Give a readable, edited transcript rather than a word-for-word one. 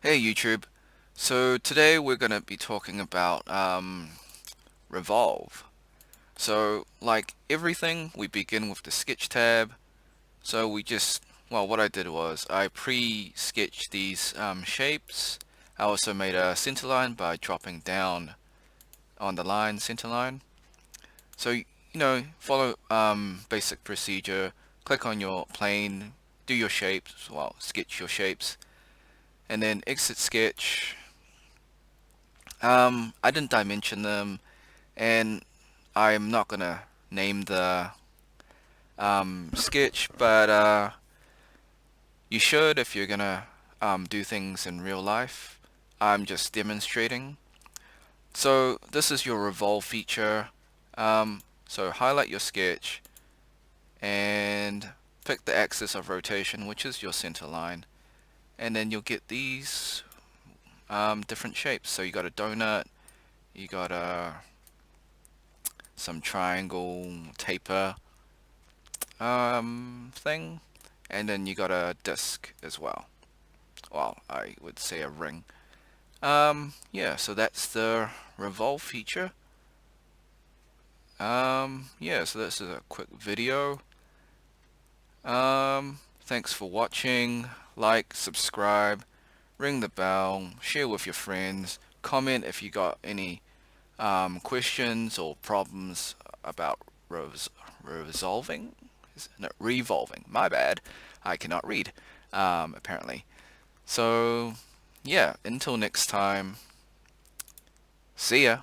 Hey YouTube. So today we're going to be talking about revolve. So like everything, we begin with the sketch tab. So what I did was I pre-sketched these shapes. I also made a center line by dropping down on the line, center line. So follow basic procedure. Click on your plane, do your shapes, sketch your shapes, and then exit sketch. I didn't dimension them, and I'm not gonna name the sketch, but you should if you're gonna do things in real life. I'm just demonstrating. So this is your revolve feature. So highlight your sketch and pick the axis of rotation, which is your center line, and then you'll get these different shapes. So you got a donut, you got some triangle taper thing, and then you got a disc as well. Well, I would say a ring. Yeah, so that's the revolve feature. Yeah, so this is a quick video. Thanks for watching. Like, subscribe, ring the bell, share with your friends, comment if you got any questions or problems about resolving. No, revolving. My bad. I cannot read, apparently. So, yeah, until next time, see ya.